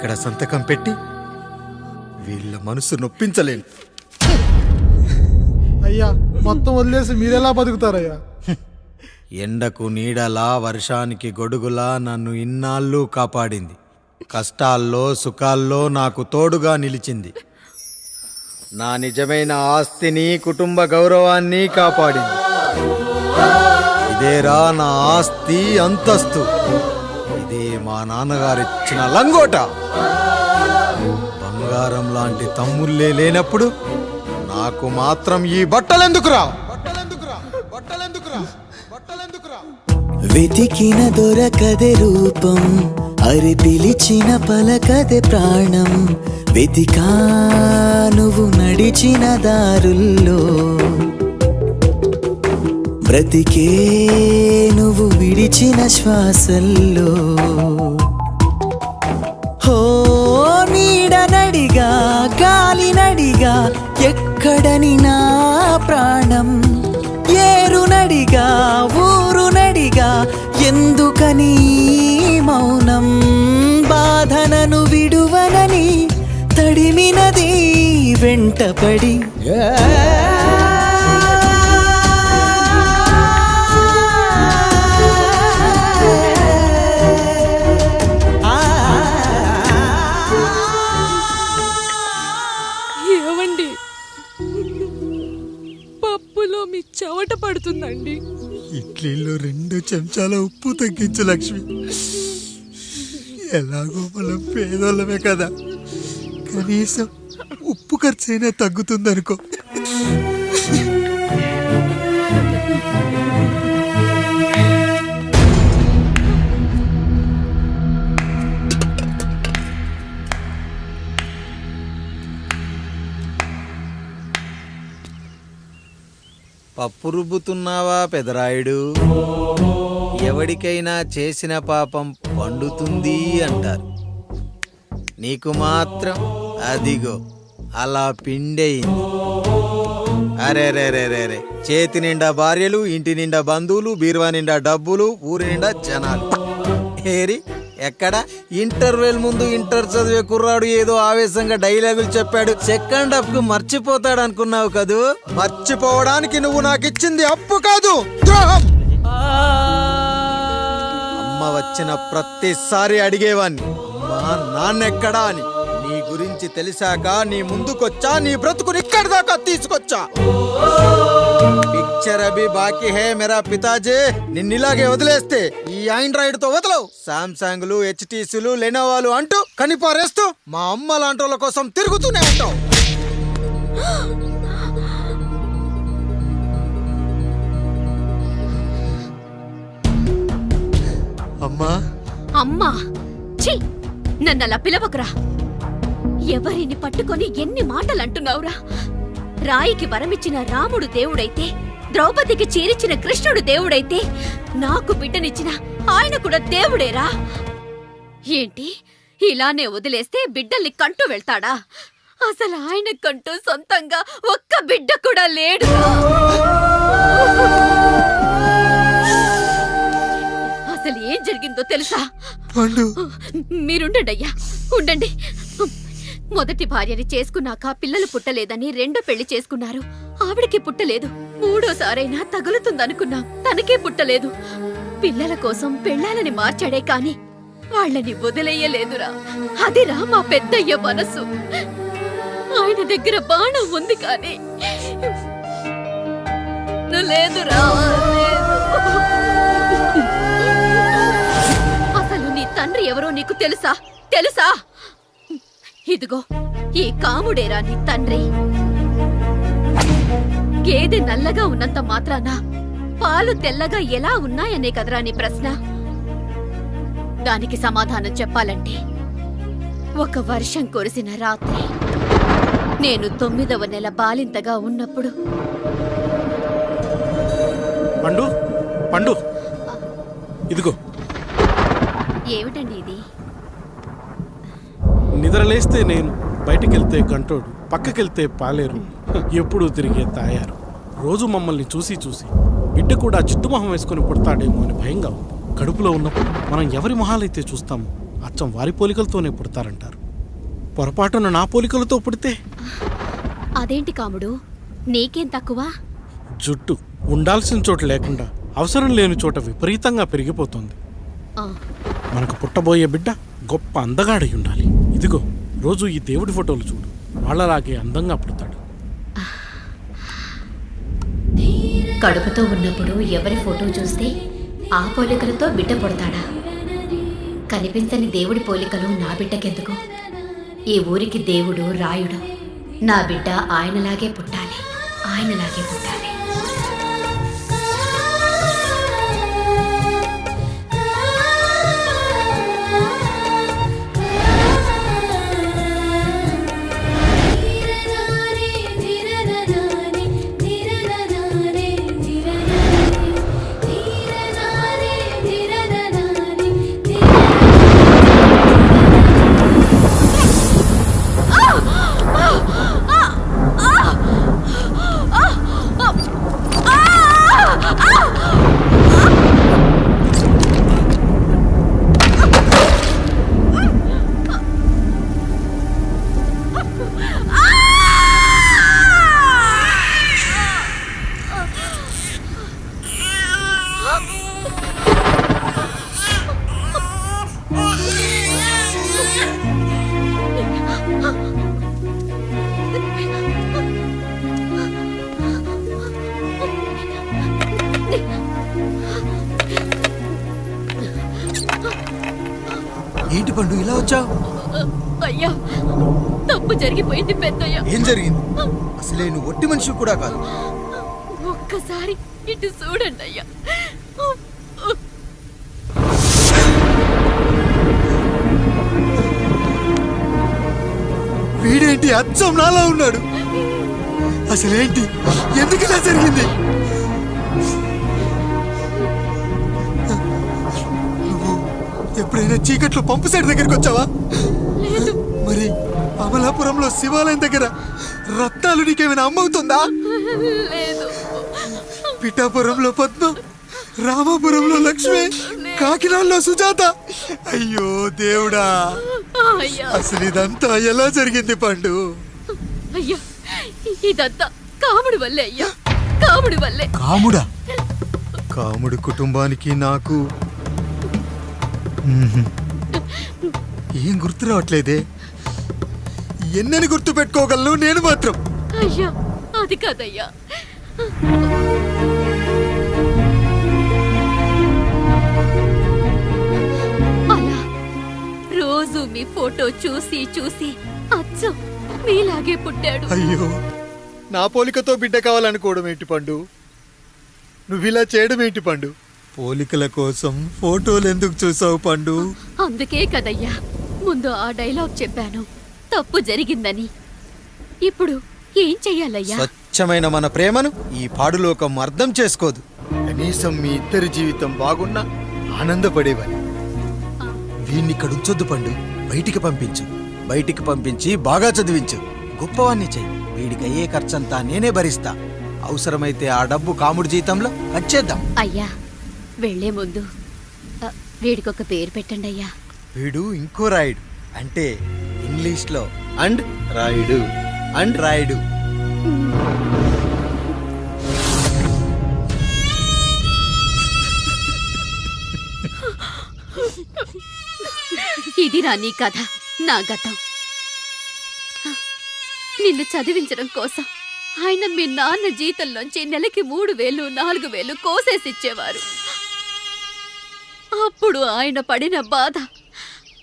ఇక్కడ సంతకం పెట్టి వీళ్ళ మనసు నొప్పించలేను. అయ్యా మొత్తం వదిలేసి మీరెలా బతుకుతారయ్యా? ఎండకు నీడలా, వర్షానికి గొడుగులా నన్ను ఇన్నాళ్ళు కాపాడింది. కష్టాల్లో సుఖాల్లో నాకు తోడుగా నిలిచింది. నా నిజమైన ఆస్తిని, కుటుంబ గౌరవాన్ని కాపాడింది. ఇదేరా నా ఆస్తి, అంతస్తు. ఇదే మా నాన్నగారిచ్చిన లంగోట. బంగారం లాంటి తమ్ముళ్ళే లేనప్పుడు నాకు మాత్రం ఈ బట్టలెందుకురా? వెతికిన దొరకదే రూపం, అరి పిలిచిన పలకదే ప్రాణం. వెతికా నువ్వు నడిచిన దారుల్లో, బ్రతికే నువ్వు విడిచిన శ్వాసల్లో. హో నీడనడిగా, గాలి నడిగా, ఎక్కడని నా ప్రాణం. ఏరునడిగా, ఊరునడిగా, ఎందుకని మౌనం. బాధనను విడువనని తడిమినది వెంటపడి. ఏవండి, పప్పులో మీ చెమట పడుతుందండి. ఇడ్లీలో 2 చెంచాల ఉప్పు తగ్గించు లక్ష్మి. ఎలాగో మనం పేదోళ్ళమే కదా, కనీసం ఉప్పు ఖర్చైనా తగ్గుతుందనుకో. పప్పు రుబ్బుతున్నావా పెదరాయుడు? ఎవడికైనా చేసిన పాపం పండుతుంది అంటారు. నీకు మాత్రం అదిగో అలా పిండయింది. అరే రే రే రే రే, చేతి నిండా భార్యలు, ఇంటి నిండా బంధువులు, బీరువా నిండా డబ్బులు, ఊరి నిండా జనాలు. ఏరి ఎక్కడ? ఇంటర్వెల్ ముందు ఇంటర్ చదివే కుర్రాడు ఏదో ఆవేశంగా డైలాగులు చెప్పాడు. సెకండ్ హాఫ్ కు మర్చిపోతాడు అనుకున్నావు కదూ? మర్చిపోవడానికి నువ్వు నాకు ఇచ్చింది అప్పు కాదు, ద్రోహం. అమ్మ వచ్చిన ప్రతిసారి అడిగేవాణ్ణి, అమ్మా నాన్నెక్కడా అని. నీ గురించి తెలిసాక నీ ముందుకొచ్చా, నీ బ్రతుకుని ఇక్కడి దాకా తీసుకొచ్చా. పిక్చర్ అభి బాకీ హే మేరా పితాజీ. నిన్నిలాగే వదిలేస్తే ఈ ఆండ్రాయిడ్ తో వదలవు. సామ్సంగ్లు, హెచ్టీసీలు, లెనోవాలు అంటూ కనిపారేస్తూ మా అమ్మ లాంటి కోసం తిరుగుతూనే ఉంటావు. అమ్మా అమ్మా, ఛీ, నన్నలా పిలవకురా. ఎవరిని పట్టుకొని ఎన్ని మాటలు అంటున్నావురా? రాయికి వరమిచ్చిన రాముడు దేవుడైతే, ద్రౌపదికి చీరిచిన కృష్ణుడు దేవుడైతే, నాకు బిడ్డనిచ్చిన ఆయన కూడా దేవుడేరా. ఏంటి ఇలానే వదిలేస్తే బిడ్డల్ని కంటూ వెళ్తాడా? అసలు ఆయన కంటూ సొంతంగా ఒక్క బిడ్డ కూడా లేడు. అసలు ఏం జరిగిందో తెలుసా? మీరుండండి అయ్యా, ఉండండి. మొదటి భార్యని చేసుకున్నాక పిల్లలు పుట్టలేదని రెండో పెళ్లి చేసుకున్నారు. ఆవిడికి పుట్టలేదు. మూడోసారైనా తగులుతుందనుకున్నాం, తనకే పుట్టలేదు. పిల్లల కోసం పెళ్ళాలని మార్చాడే కాని వాళ్ళని వదిలేయలేదురా. అదిరా మా పెద్దయ్య మనసు. ఆయన దగ్గర బాణం ఉంది కానీ లేదురా. అసలు నీ తండ్రి ఎవరో నీకు తెలుసా? తెలుసా? ఇదిగో ఈ కాముడేరా నీ తండ్రి. గేదె నల్లగా ఉన్నంత మాత్రాన పాలు తెల్లగా ఎలా ఉన్నాయనే కదరా నీ ప్రశ్న. దానికి సమాధానం చెప్పాలంటే, ఒక వర్షం కురిసిన రాత్రి నేను 9వ నెల బాలింతగా ఉన్నప్పుడు. పండు పండు, ఇదిగో. ఏమిటండి ఇది? నిద్రలేస్తే నేను, బయటికెళ్తే గంటోడు, పక్కకెళ్తే పాలేరు, ఎప్పుడూ తిరిగే తాయారు. రోజు మమ్మల్ని చూసి చూసి బిడ్డ కూడా చిట్టుమొహం వేసుకుని పుడతాడేమో అని భయంగా ఉంది. కడుపులో ఉన్నప్పుడు మనం ఎవరి మొహాలైతే చూస్తామో అచ్చం వారి పోలికలతోనే పుడతారంటారు. పొరపాటున నా పోలికలతో పుడితే అదేంటి కాముడు, నీకేం తక్కువ? జుట్టు ఉండాల్సిన చోట లేకుండా అవసరం లేని చోట విపరీతంగా పెరిగిపోతుంది. ఆ, మనకు పుట్టబోయే బిడ్డ గొప్ప అందగాడై ఉండాలి. ఇదిగో రోజు ఈ దేవుడి ఫోటోలు చూడు, వాళ్ళలాగే అందంగా పుడతాడు. కడుపుతో ఉన్నప్పుడు ఎవరి ఫోటో చూస్తే ఆ పోలికలతో బిడ్డ పుడతాడా? కనిపించని దేవుడి పోలికలు నా బిడ్డకెందుకు? ఈ ఊరికి దేవుడు రాయుడు. నా బిడ్డ ఆయనలాగే పుట్టాలి, ఆయనలాగే పుట్టాలి. ఏంటి పండు ఇలా వచ్చావు? అయ్యా, తప్పు జరిగిపోయింది పెద్దయ్యా. ఏం జరిగింది? అసలే నువ్వు ఒట్టి మనిషి కూడా కాదు. ఒక్కసారి ఇటు చూడండి అయ్యా. వీడేంటి అచ్చం నాలా ఉన్నాడు? అసలేంటి, ఎందుకు ఇలా జరిగింది? నువ్వు ఎప్పుడైనా చీకట్లో పంపు సైడ్ దగ్గరికి వచ్చావా? మరి అమలాపురంలో శివాలయం దగ్గర రత్నాలు నీకేమైనా అమ్మవుతుందా? లేదు. పిఠాపురంలో పద్మ, రామాపురంలో లక్ష్మి, కాకినాడలో సుజాత. అయ్యో దేవుడా, అయ్యా, అసలు ఇదంతా ఎలా జరిగింది పండు? అయ్యా, ఇదంతా కాముడి వల్లే అయ్యా, కాముడి వల్లే. కాముడా? కాముడి కుటుంబానికి నాకు ఏం గుర్తు రావట్లేదే. ఎన్నని గుర్తు పెట్టుకోగలను నేను మాత్రం. అయ్యా, అది కాదయ్యా. అలా రోజు మీ ఫోటో చూసి చూసి అచ్చం మీలాగే పుట్టాడు. అయ్యో, నా పోలికతో బిడ్డ కావాలనుకోవడం ఏంటి పండు? నువ్విలా చేయడం ఏంటి పండు? పోలికల కోసం ఫోటోలు ఎందుకు చూసావు పండు? అందుకే కదయ్యా ముందు ఆ డైలాగ్ చెప్పాను, తప్పు జరిగిందని. ఇప్పుడు ఏం చెయ్యాలయ్యా? స్వచ్ఛమైన మన ప్రేమను ఈ పాడులోకం అర్థం చేసుకోదు. కనీసం మీ ఇద్దరి జీవితం బాగున్నా ఆనందపడేవాని. వీణ్ణి ఇక్కడ ఉంచొద్దు పండు, బయటికి పంపించు. బయటికి పంపించి బాగా చదివించు, గొప్పవాణ్ణి చెయ్యి. వీడికి అయ్యే ఖర్చంతా నేనే భరిస్తా. అవసరమైతే ఆ డబ్బు కాముడి జీతంలో వచ్చేద్దాం. అయ్యా, వెళ్లే ముందు వీడికొక పేరు పెట్టండి అయ్యా. వీడు ఇంకో రాయుడు, అంటే ఇంగ్లీష్లో అండ్ రాయుడు, అండ్ రాయుడు. ఇదిరా నీ కథ, నా గతం. నిన్ను చదివించడం కోసం ఆయన మీ నాన్న జీతంలోంచి నెలకి 3,000, 4,000 కోసేసిచ్చేవారు. అప్పుడు ఆయన పడిన బాధ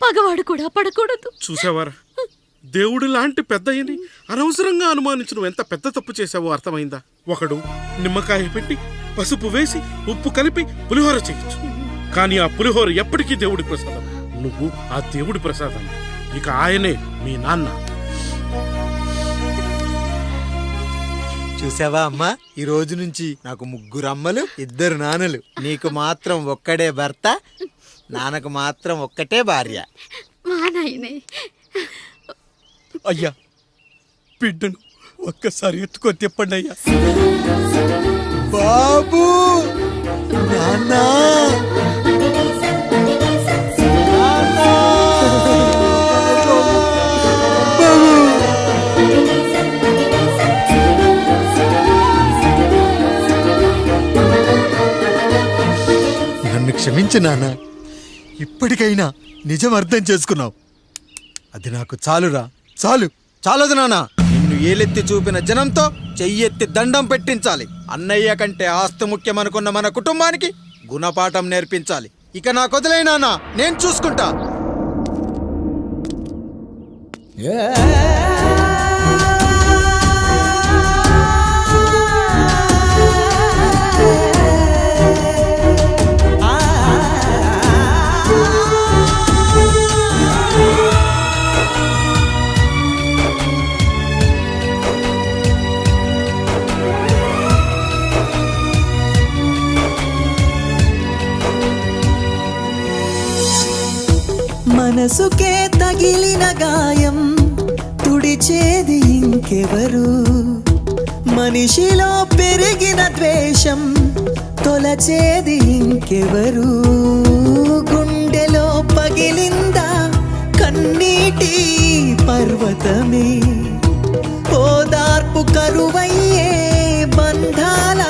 పగవాడు కూడా పడకూడదు. చూసావారా, దేవుడు లాంటి పెద్దయ్యని అనవసరంగా అనుమానించి నువ్వు ఎంత పెద్ద తప్పు చేసావో అర్థమైందా? ఒకడు నిమ్మకాయ పెట్టి పసుపు వేసి ఉప్పు కలిపి పులిహోర చేయొచ్చు, కానీ ఆ పులిహోర ఎప్పటికీ దేవుడి ప్రసాదం. నువ్వు ఆ దేవుడి ప్రసాదం. ఇక ఆయనే మీ నాన్న. చూసావా అమ్మా, ఈ రోజు నుంచి నాకు 3 అమ్మలు, 2 నాన్నలు. నీకు మాత్రం ఒక్కడే భర్త, నాన్నకు మాత్రం ఒక్కటే భార్య. మా నాయనే. అయ్యా, బిడ్డను ఒక్కసారి ఎత్తుకొని తిప్పండి అయ్యా. బాబు, నాన్న, నాన్న. క్షమించు నాన్న. ఇప్పటికైనా నిజం అర్థం చేసుకున్నావు. అది నాకు చాలురా, చాలు. చాలదు నాన్న, నిన్ను ఏలెత్తి చూపిన జనంతో చెయ్యెత్తి దండం పెట్టించాలి. అన్నయ్య కంటే ఆస్తి ముఖ్యమనుకున్న మన కుటుంబానికి గుణపాఠం నేర్పించాలి. ఇక నాకు వదిలే నాన్న, నేను చూసుకుంటా. మనసుకే తగిలిన గాయం తుడిచేది ఇంకెవరు? మనిషిలో పెరిగిన ద్వేషం తొలచేది ఇంకెవరు? గుండెలో పగిలిందా కన్నీటి పర్వతమే, ఓదార్పు కరువయ్యే బంధాల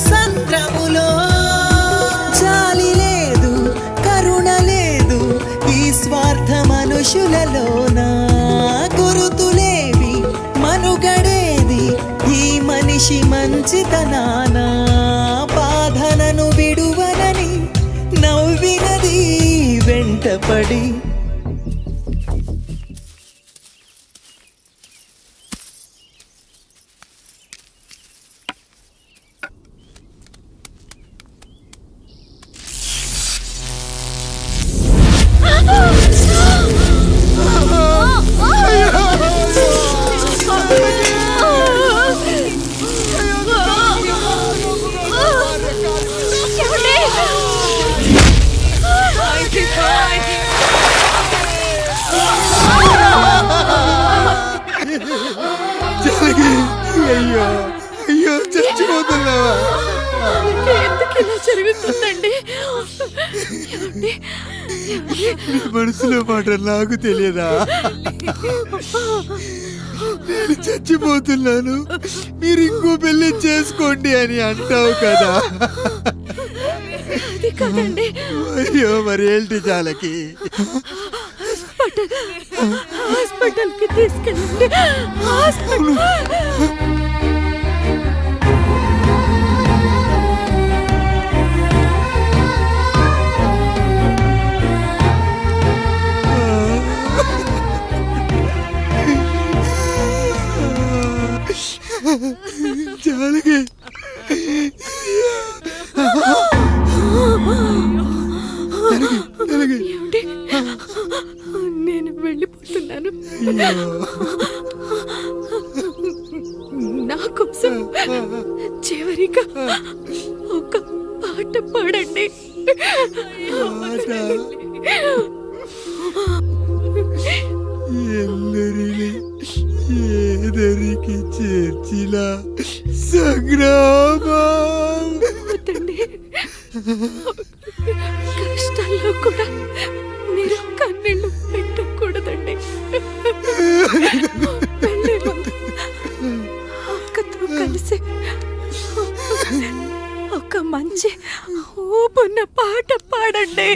సంద్రములో. జాలి లేదు, కరుణ లేదు ఈ స్వార్థ మనుషులలోన. గురుతులేవి, మనుగడేది ఈ మనిషి మంచితనాన. బాధనను విడువనని నవ్వినది వెంటపడి. అయ్యో అయ్యో, చచ్చిపోతున్నావా? ఎందుకు ఇలా జరుగుతుందండి? ఏమండి? నీ మనసులో మాట నాకు తెలియదా? నేను చచ్చిపోతున్నాను, మీరు ఇంకో పెళ్లి చేసుకోండి అని అంటావు కదా. అది కాదండి. అయ్యో, మరి ఏంటి జానకి? హాస్పిటల్కి తీసుకెళ్ళండి. హాస్పిటల్. జానకి, ఏమండి? నేను వెళ్ళిపోతున్నాను. నా కోసం చివరిగా ఒక పాట పాడండి. ఎల్లరిని ఏదరికి చేర్చిలా సంగ్రామం. వద్దండి. కష్టాల్లో కూడా మీరు కన్నీళ్ళు పెట్టకూడదండి. వెళ్ళే ముందు అక్కతో కలిసి ఒక మంచి ఊపున్న పాట పాడండి.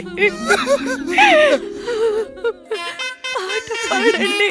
పాట పాడండి.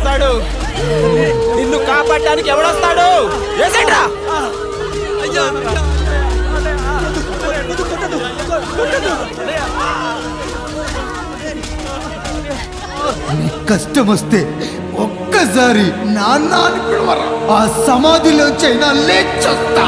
ఎవడొస్తాడు నిన్ను కాపాడడానికి ఎవడొస్తాడు వేసేట్రా కష్టం వస్తే ఒక్కసారి నాన్న అని పిలవరా ఆ సమాధిలోంచైనా లేచొస్తా